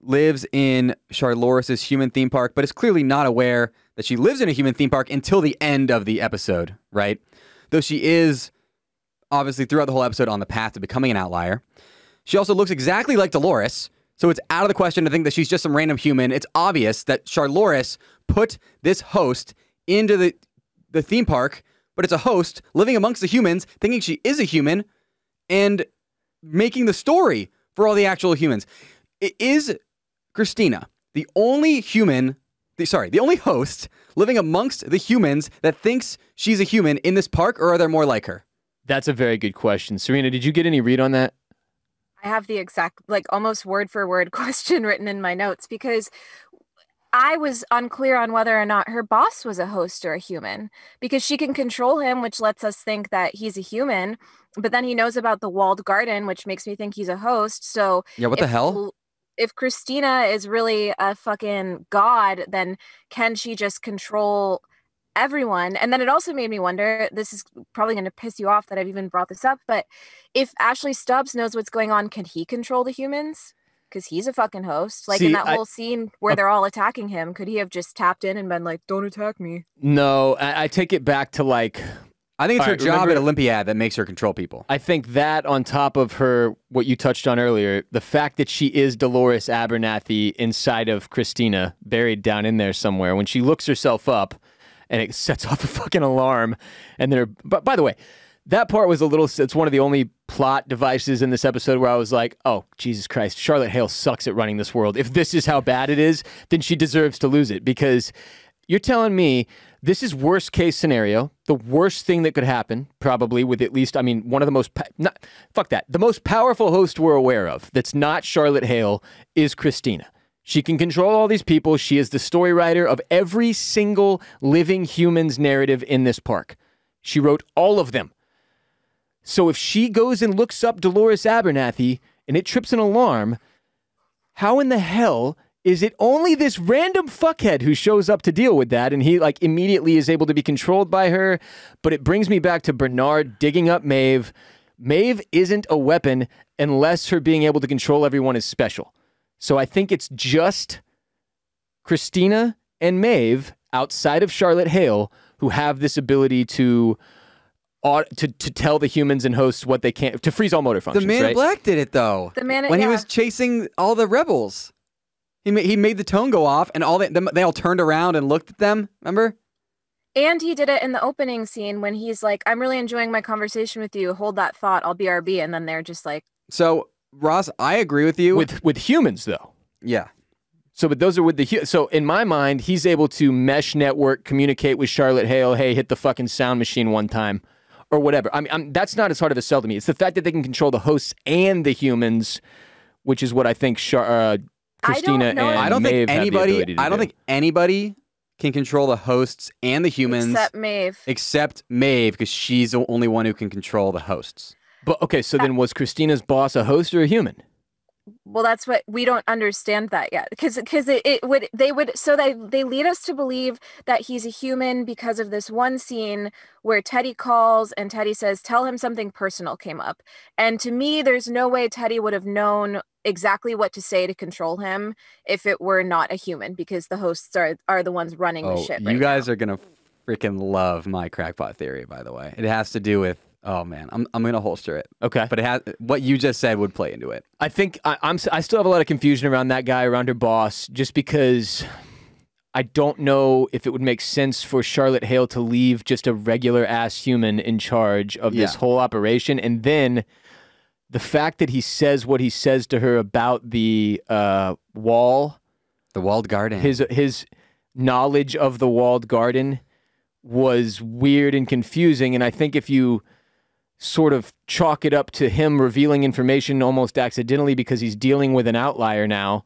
lives in Charlores' human theme park, but is clearly not aware that she lives in a human theme park until the end of the episode, right? Though she is obviously throughout the whole episode on the path to becoming an outlier. She also looks exactly like Dolores. So it's out of the question to think that she's just some random human. It's obvious that Charlores put this host into the theme park, but it's a host living amongst the humans, thinking she is a human, and making the story for all the actual humans. Is Christina the only the only host living amongst the humans that thinks she's a human in this park, or are there more like her? That's a very good question. Serena, did you get any read on that? I have the exact, like almost word for word question written in my notes because I was unclear on whether or not her boss was a host or a human, because she can control him, which lets us think that he's a human, but then he knows about the walled garden, which makes me think he's a host. So yeah, what the hell? If Christina is really a fucking god, then can she just control everyone? And then it also made me wonder, this is probably going to piss you off that I've even brought this up, but if Ashley Stubbs knows what's going on, can he control the humans? Because he's a fucking host. Like in that whole scene where they're all attacking him, could he have just tapped in and been like, don't attack me? No, I take it back to like... I think it's her job at Olympiad that makes her control people. I think that on top of her, what you touched on earlier, the fact that she is Dolores Abernathy inside of Christina, buried down in there somewhere, when she looks herself up and it sets off a fucking alarm. And then but by the way, that part was it's one of the only plot devices in this episode where I was like, oh, Jesus Christ, Charlotte Hale sucks at running this world. If this is how bad it is, then she deserves to lose it because... you're telling me this is worst case scenario, the worst thing that could happen, probably with at least, I mean, one of the most, fuck that, the most powerful host we're aware of that's not Charlotte Hale is Christina. She can control all these people. She is the story writer of every single living human's narrative in this park. She wrote all of them. So if she goes and looks up Dolores Abernathy and it trips an alarm, how in the hell is it only this random fuckhead who shows up to deal with that, and he like immediately is able to be controlled by her? But it brings me back to Bernard digging up Maeve. Maeve isn't a weapon unless her being able to control everyone is special. So I think it's just Christina and Maeve outside of Charlotte Hale who have this ability to tell the humans and hosts what they can't, to freeze all motor functions. The Man in Black did it though. When he was chasing all the rebels. He made the tone go off, and they all turned around and looked at them. Remember? And he did it in the opening scene when he's like, "I'm really enjoying my conversation with you. Hold that thought. I'll BRB." And then they're just like. So Ross, I agree with you. With humans though. Yeah. So, but those are with so in my mind, he's able to mesh network, communicate with Charlotte Hale. Hey, hit the fucking sound machine one time, or whatever. I mean, that's not as hard of a sell to me. It's the fact that they can control the hosts and the humans, which is what I think. Christina and Maeve have the ability to do. I don't think anybody can control the hosts and the humans except Maeve, because she's the only one who can control the hosts. But okay, so then was Christina's boss a host or a human? Well, that's what we don't understand that yet, because they lead us to believe that he's a human because of this one scene where Teddy calls and Teddy says, "Tell him something personal came up." And to me, there's no way Teddy would have known exactly what to say to control him if it were not a human, because the hosts are the ones running the shit right you guys now. are gonna freaking love my crackpot theory, by the way. It has to do with, oh man, I'm gonna holster it. Okay, but it has, what you just said would play into it. I think I still have a lot of confusion around that guy, around her boss, just because I don't know if it would make sense for Charlotte Hale to leave just a regular ass human in charge of this whole operation, and then the fact that he says what he says to her about the walled garden, his knowledge of the walled garden was weird and confusing. And I think if you sort of chalk it up to him revealing information almost accidentally because he's dealing with an outlier now,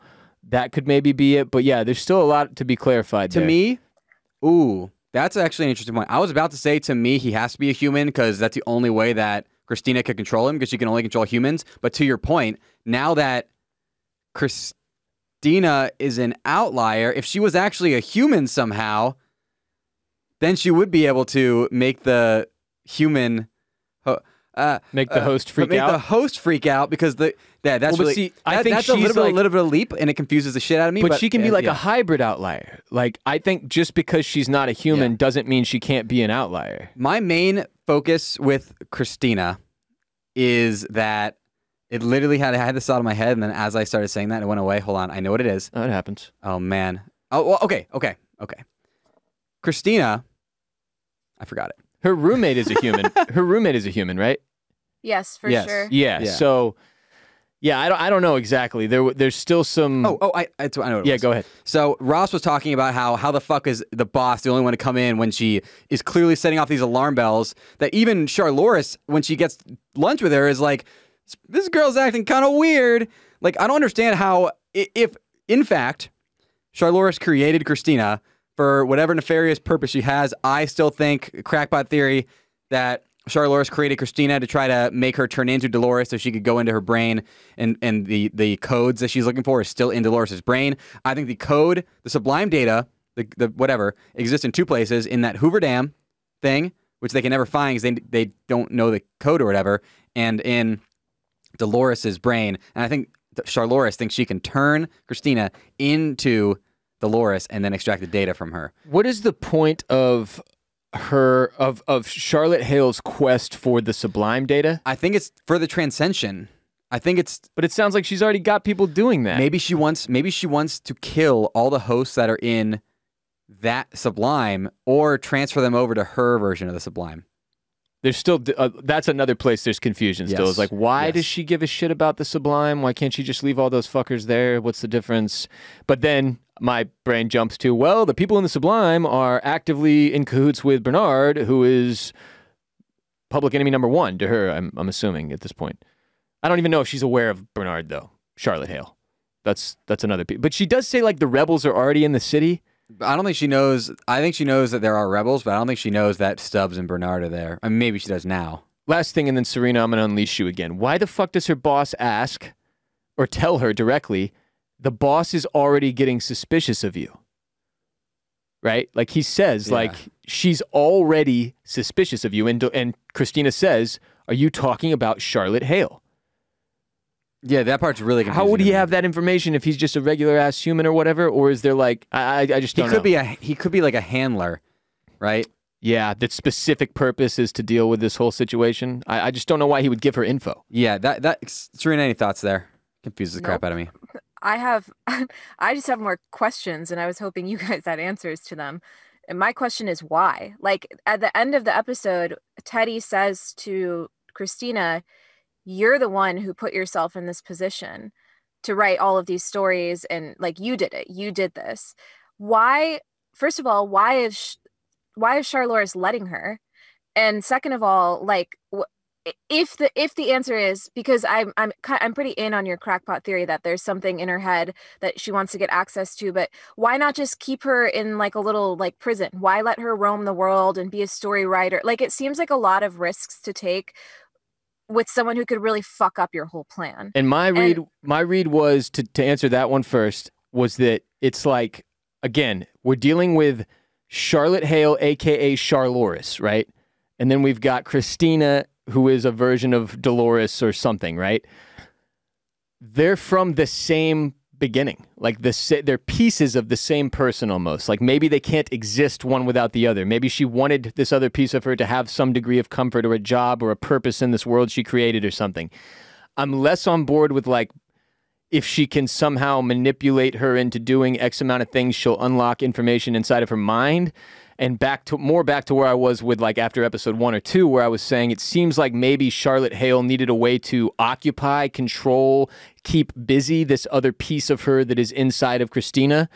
that could maybe be it. But yeah, there's still a lot to be clarified to there. me. Ooh, that's actually an interesting point. I was about to say, to me, he has to be a human because that's the only way that Christina could control him, because she can only control humans. But to your point, now that Christina is an outlier, if she was actually a human somehow, then she would be able to make the human make the host freak out. Make the host freak out, because that's well, really, I think that's she's a little bit of a leap, and it confuses the shit out of me. But she can be like a hybrid outlier. Like, I think just because she's not a human doesn't mean she can't be an outlier. My main focus with Christina is that it literally I had this thought in my head, and then as I started saying that, it went away. Hold on, I know what it is. Oh, it happens. Oh man. Oh, well, okay. Christina, I forgot it. Her roommate is a human. Her roommate is a human, right? Yes, for sure. Yeah. So, yeah, I don't know exactly. There's still some. I know what it was. Yeah, go ahead. So Ross was talking about how the fuck is the boss the only one to come in when she is clearly setting off these alarm bells, that even Charlores, when she gets lunch with her, is like, this girl's acting kind of weird. Like, I don't understand how, if in fact Charlores created Christina for whatever nefarious purpose she has, I still think, crackpot theory, that Charlores created Christina to try to make her turn into Dolores so she could go into her brain, and the codes that she's looking for is still in Dolores' brain. I think the code, the sublime data, the whatever, exists in two places: in that Hoover Dam thing, which they can never find because they don't know the code or whatever, and in Dolores' brain. And I think Charlores thinks she can turn Christina into Dolores and then extract the data from her. What is the point of Charlotte Hale's quest for the sublime data? I think it's for the transcension. I think it's. But it sounds like she's already got people doing that. Maybe she wants to kill all the hosts that are in that sublime, or transfer them over to her version of the sublime. There's still that's another place there's confusion still. Yes. It's like, why Yes. does she give a shit about the Sublime? Why can't she just leave all those fuckers there? What's the difference? But then my brain jumps to, well, the people in the Sublime are actively in cahoots with Bernard, who is public enemy number one to her, I'm assuming at this point. I don't even know if she's aware of Bernard, though. Charlotte Hale. That's another piece. But she does say, like, the rebels are already in the city. I don't think she knows. I think she knows that there are rebels, but I don't think she knows that Stubbs and Bernard are there. I mean, maybe she does now. Last thing, and then Serena, I'm going to unleash you again. Why the fuck does her boss ask or tell her directly, the boss is already getting suspicious of you? Right? Like he says, like, she's already suspicious of you. And Christina says, are you talking about Charlotte Hale? Yeah, that part's really confusing. How would he to me. have that information if he's just a regular ass human or whatever? Or is there like, I just don't know. He could be like a handler, right? Yeah, that specific purpose is to deal with this whole situation. I just don't know why he would give her info. Yeah, Serena, any thoughts there? Confuses the crap out of me. I just have more questions, and I was hoping you guys had answers to them. And my question is why? Like, at the end of the episode, Teddy says to Christina, you're the one who put yourself in this position to write all of these stories, and like, you did it. You did this. Why? First of all, why is Charlores letting her? And second of all, like, if the answer is because I'm pretty in on your crackpot theory that there's something in her head that she wants to get access to, but why not just keep her in like a little like prison? Why let her roam the world and be a story writer? Like, it seems like a lot of risks to take with someone who could really fuck up your whole plan. And my read was to answer that one first, was that it's like, again, we're dealing with Charlotte Hale, aka Charlores, right? And then we've got Christina, who is a version of Dolores or something, right? They're from the same beginning. Like, they're pieces of the same person almost. Like, maybe they can't exist one without the other. Maybe she wanted this other piece of her to have some degree of comfort or a job or a purpose in this world she created or something. I'm less on board with, like, if she can somehow manipulate her into doing X amount of things, she'll unlock information inside of her mind. And back to where I was with, like, after episode 1 or 2, where I was saying it seems like maybe Charlotte Hale needed a way to occupy, control, keep busy this other piece of her that is inside of Christina.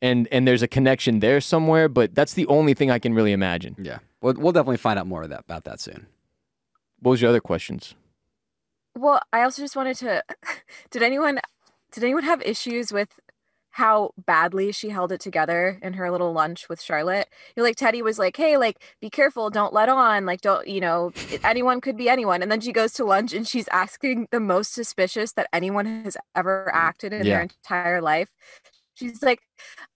And there's a connection there somewhere, but that's the only thing I can really imagine. Yeah, we'll definitely find out more about that soon. What was your other questions? Well, I also just wanted to, did anyone have issues with how badly she held it together in her little lunch with Charlotte? You're like, Teddy was like, hey, like, be careful, don't let on, like, don't, anyone could be anyone. And then she goes to lunch and she's asking the most suspicious that anyone has ever acted in their entire life. She's like,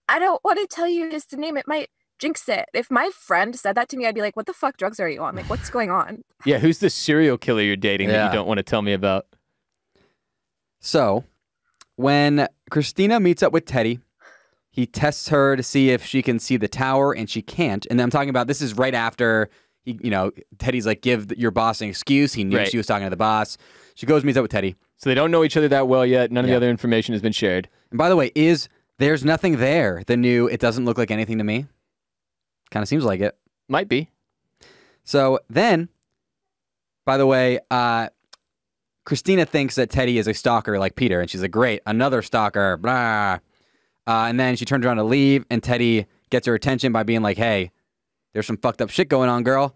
I don't want to tell you his name, it might jinx it. If my friend said that to me, I'd be like, what the fuck drugs are you on? Like, what's going on? Yeah, who's the serial killer you're dating that you don't want to tell me about? So, when Christina meets up with Teddy, he tests her to see if she can see the tower, and she can't. And I'm talking about, this is right after, Teddy's like, give your boss an excuse. He knew she was talking to the boss. She goes, meets up with Teddy. So they don't know each other that well yet. None of the other information has been shared. And by the way, There's Nothing There the new It Doesn't Look Like Anything to Me? Kind of seems like it. Might be. So then, by the way, Christina thinks that Teddy is a stalker like Peter, and she's like, great, another stalker, blah. And then she turns around to leave, and Teddy gets her attention by being like, hey, there's some fucked up shit going on, girl.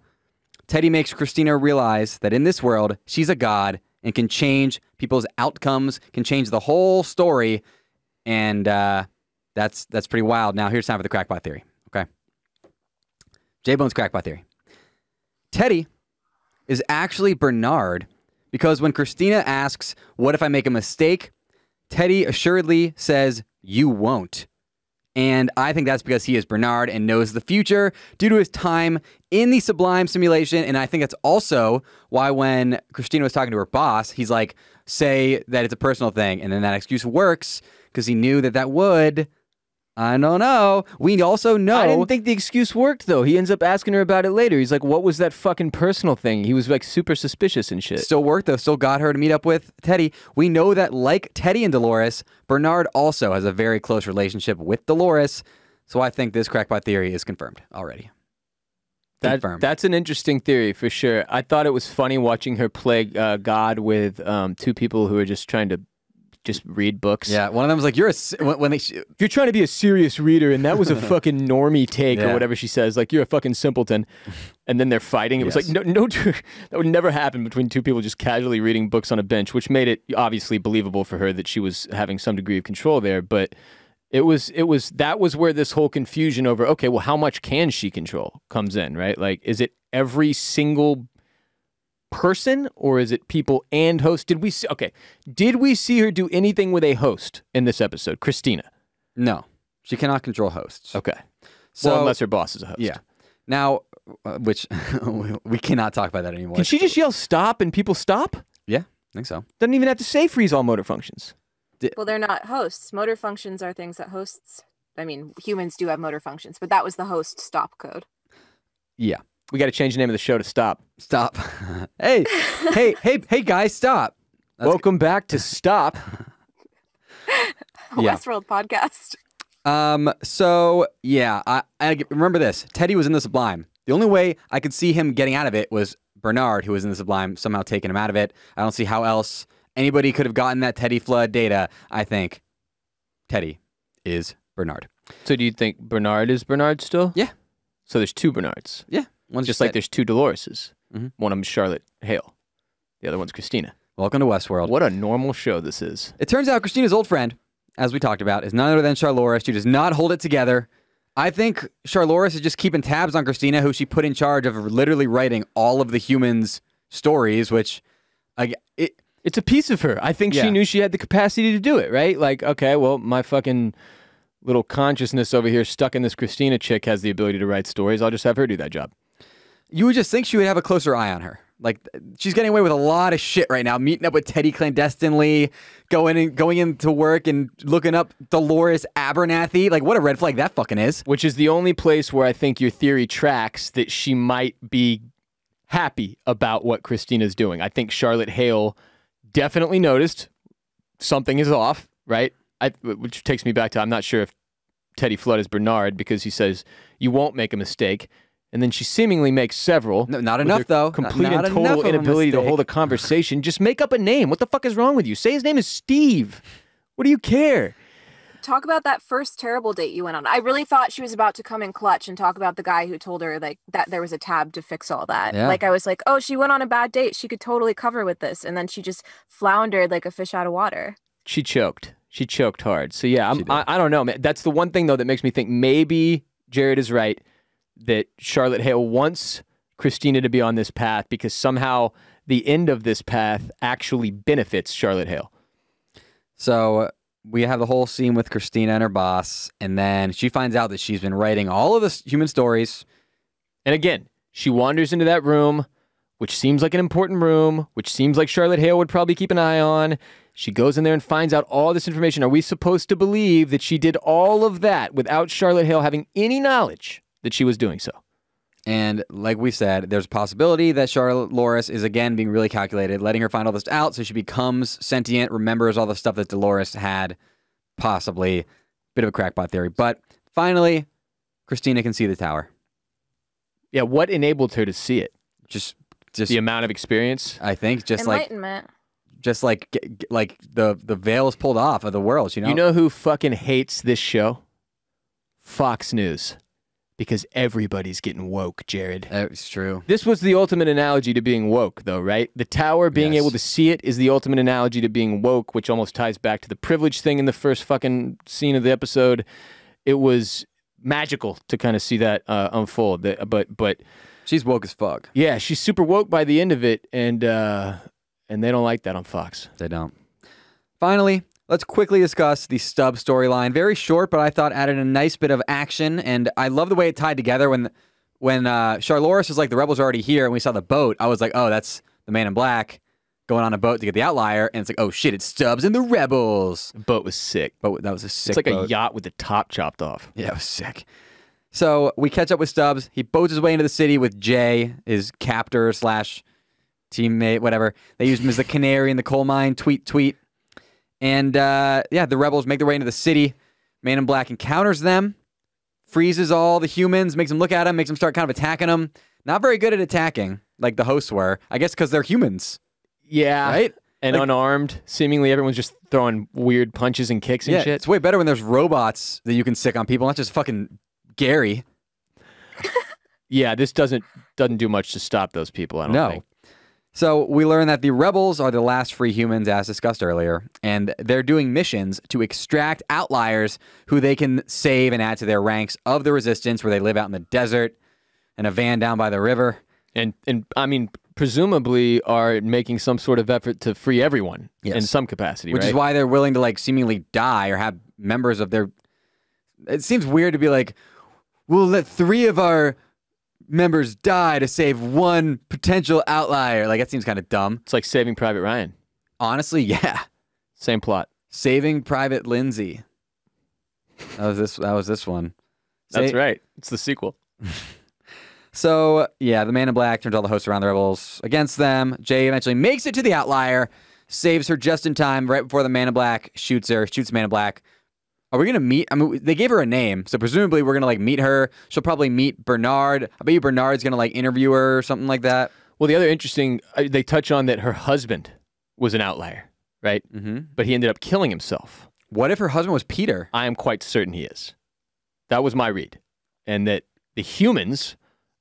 Teddy makes Christina realize that in this world, she's a god and can change people's outcomes, can change the whole story, and that's pretty wild. Now, here's time for the crackpot theory, okay? J-Bone's crackpot theory. Teddy is actually Bernard, because when Christina asks, what if I make a mistake? Teddy assuredly says, you won't. And I think that's because he is Bernard and knows the future due to his time in the Sublime simulation. And I think that's also why when Christina was talking to her boss, he's like, say that it's a personal thing. And then that excuse works because he knew that would. I don't know. We also know. I didn't think the excuse worked, though. He ends up asking her about it later. He's like, what was that fucking personal thing? He was like super suspicious and shit. Still worked, though. Still got her to meet up with Teddy. We know that, like Teddy and Dolores, Bernard also has a very close relationship with Dolores. So I think this crackpot theory is confirmed already. confirm. That's an interesting theory for sure. I thought it was funny watching her play God with two people who are just trying to just read books. Yeah, one of them was like, you're trying to be a serious reader, and that was a fucking normie take or whatever she says. Like, you're a fucking simpleton. And then they're fighting. It was like, no, that would never happen between two people just casually reading books on a bench, which made it obviously believable for her that she was having some degree of control there. But that was where this whole confusion over, okay, well, how much can she control comes in, right? Like, is it every single person, or is it people and hosts? Did we see her do anything with a host in this episode? Christina. No, she cannot control hosts. Okay. So, well, unless her boss is a host. Yeah. Now, which we cannot talk about that anymore. Can she just yell stop and people stop? Yeah, I think so. Doesn't even have to say freeze all motor functions. Well, they're not hosts. Motor functions are things that hosts, I mean, humans do have motor functions, but that was the host stop code. Yeah. We got to change the name of the show to Stop. Stop. hey, guys, stop. Welcome back to Stop. Westworld podcast. So yeah, I remember this. Teddy was in the Sublime. The only way I could see him getting out of it was Bernard, who was in the Sublime, somehow taking him out of it. I don't see how else anybody could have gotten that Teddy flood data. I think Teddy is Bernard. So do you think Bernard is Bernard still? Yeah. So there's two Bernards. Yeah. One's just like there's two Doloreses. Mm-hmm. One of them's Charlotte Hale. The other one's Christina. Welcome to Westworld. What a normal show this is. It turns out Christina's old friend, as we talked about, is none other than Charlores. She does not hold it together. I think Charlores is just keeping tabs on Christina, who she put in charge of literally writing all of the humans' stories, which it's a piece of her. I think she knew she had the capacity to do it, right? Like, okay, well, my fucking little consciousness over here stuck in this Christina chick has the ability to write stories. I'll just have her do that job. You would just think she would have a closer eye on her. Like, she's getting away with a lot of shit right now, meeting up with Teddy clandestinely, going into work and looking up Dolores Abernathy. Like, what a red flag that fucking is. Which is the only place where I think your theory tracks that she might be happy about what Christina's doing. I think Charlotte Hale definitely noticed something is off, right? Which takes me back to, I'm not sure if Teddy Flood is Bernard, because he says, you won't make a mistake. And then she seemingly makes several. No, not enough, though. Complete and total inability to hold a conversation. Just make up a name. What the fuck is wrong with you? Say his name is Steve. What do you care? Talk about that first terrible date you went on. I really thought she was about to come in clutch and talk about the guy who told her like that there was a tab to fix all that. Yeah. Like I was like, oh, she went on a bad date. She could totally cover with this. And then she just floundered like a fish out of water. She choked. She choked hard. So yeah, I don't know, man. That's the one thing though that makes me think maybe Jared is right, that Charlotte Hale wants Christina to be on this path because somehow the end of this path actually benefits Charlotte Hale. So we have the whole scene with Christina and her boss, and then she finds out that she's been writing all of the human stories. And again, she wanders into that room, which seems like an important room, which seems like Charlotte Hale would probably keep an eye on. She goes in there and finds out all this information. Are we supposed to believe that she did all of that without Charlotte Hale having any knowledge that she was doing so? And like we said, there's a possibility that Charlores is again being really calculated, letting her find all this out so she becomes sentient, remembers all the stuff that Dolores had, possibly. Bit of a crackpot theory. But finally, Christina can see the tower. Yeah, what enabled her to see it? Just the amount of experience? I think just enlightenment. Just like the veil is pulled off of the world, you know? You know who fucking hates this show? Fox News. Because everybody's getting woke, Jared. It's true. This was the ultimate analogy to being woke, though, right? The tower, being able to see it, is the ultimate analogy to being woke, which almost ties back to the privilege thing in the first fucking scene of the episode. It was magical to kind of see that unfold. But she's woke as fuck. Yeah, she's super woke by the end of it, and they don't like that on Fox. They don't. Finally, let's quickly discuss the Stubbs storyline. Very short, but I thought added a nice bit of action, and I love the way it tied together when Charlores was like, the rebels are already here, and we saw the boat. I was like, oh, that's the man in black going on a boat to get the outlier, and it's like, oh shit, it's Stubbs and the rebels. The boat was sick. That was a sick It's like boat. a yacht with the top chopped off. Yeah, it was sick. So we catch up with Stubbs. He boats his way into the city with Jay, his captor / teammate, whatever. They used him as the canary in the coal mine. Tweet. And the rebels make their way into the city. Man in Black encounters them, freezes all the humans, makes them look at him, makes them start kind of attacking them. Not very good at attacking, like the hosts were. I guess because they're humans. Yeah. Right? And like, unarmed. Seemingly everyone's just throwing weird punches and kicks and shit. It's way better when there's robots that you can sick on people, not just fucking Gary. Yeah, this doesn't do much to stop those people, I don't think. So we learn that the rebels are the last free humans, as discussed earlier, and they're doing missions to extract outliers who they can save and add to their ranks of the resistance, where they live out in the desert in a van down by the river. And I mean, presumably are making some sort of effort to free everyone in some capacity, Which is why they're willing to like seemingly die or have members of their... It seems weird to be like, we'll let 3 of our members die to save 1 potential outlier. Like, that seems kind of dumb. It's like Saving Private Ryan. Honestly, yeah. Same plot. Saving Private Lindsay. That was this one. That's right. It's the sequel. So, yeah, the Man in Black turns all the hosts around the rebels against them. Jay eventually makes it to the outlier, saves her just in time right before the Man in Black shoots the Man in Black. Are we going to meet? I mean, they gave her a name, so presumably we're going to, like, meet her. She'll probably meet Bernard. I bet you Bernard's going to, like, interview her or something like that. Well, the other interesting, they touch on that her husband was an outlier, right? Mm-hmm. But he ended up killing himself. What if her husband was Peter? I am quite certain he is. That was my read. And that the humans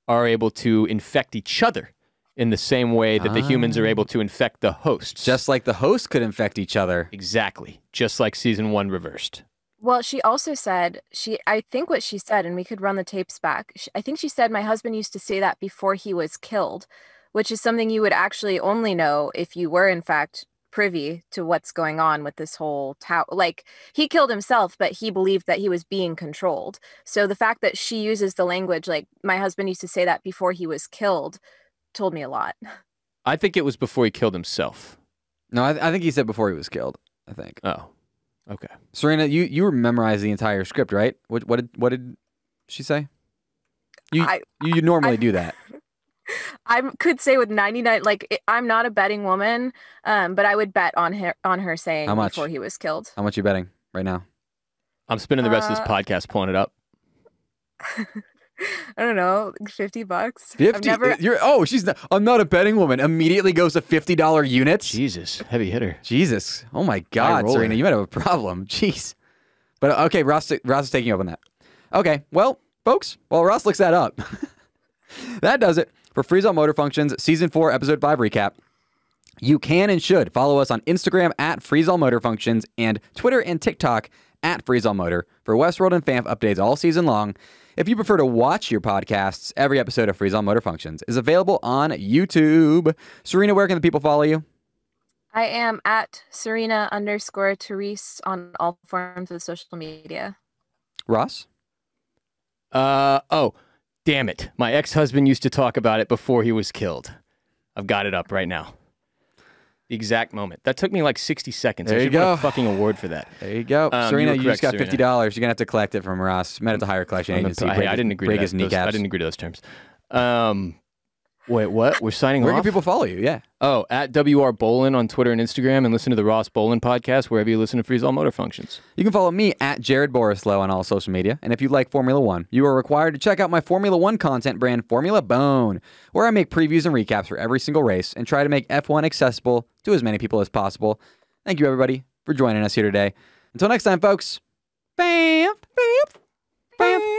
are able to infect each other in the same way that the humans are able to infect the hosts. Just like the hosts could infect each other. Exactly. Just like season 1 reversed. Well, she also said, I think what she said, and we could run the tapes back, I think she said, my husband used to say that before he was killed, which is something you would actually only know if you were, in fact, privy to what's going on with this whole tower. Like, he killed himself, but he believed that he was being controlled. So the fact that she uses the language, like, my husband used to say that before he was killed, told me a lot. I think it was before he killed himself. No, I think he said before he was killed, I think. Oh. Okay. Serena, you memorized the entire script, right? What did she say? You normally do that. I could say with 99, like, I'm not a betting woman, but I would bet on her saying before he was killed. How much are you betting right now? I'm spending the rest of this podcast pulling it up. I don't know, $50. 50? I'm not a betting woman. Immediately goes to $50 units. Jesus, heavy hitter. Jesus. Oh my God, Serena, you might have a problem. Jeez. But okay, Ross is taking you up on that. Okay, well, folks, while Ross looks that up, that does it for Freeze All Motor Functions Season 4, Episode 5 recap. You can and should follow us on Instagram at Freeze All Motor Functions and Twitter and TikTok at Freeze All Motor for Westworld and FAMF updates all season long. If you prefer to watch your podcasts, every episode of Freeze All Motor Functions is available on YouTube. Serena, where can the people follow you? I am at Serena_Therese on all forms of social media. Ross? Oh, damn it. My ex-husband used to talk about it before he was killed. I've got it up right now. The exact moment. That took me like 60 seconds. There I you should go. win a fucking award for that. There you go. Serena, you just got $50. Serena. You're going to have to collect it from Ross. Met at the higher collection agency. I didn't agree to that. I didn't agree to those terms. Wait, what? We're signing off? Where can people follow you? Yeah. Oh, at WR Bolin on Twitter and Instagram, and listen to the Ross Bolin podcast wherever you listen to Freeze All Motor Functions. You can follow me at Jared Borislow on all social media. And if you like Formula One, you are required to check out my Formula One content brand, Formula Bone, where I make previews and recaps for every single race and try to make F1 accessible to as many people as possible. Thank you, everybody, for joining us here today. Until next time, folks. Bam, bam, bam.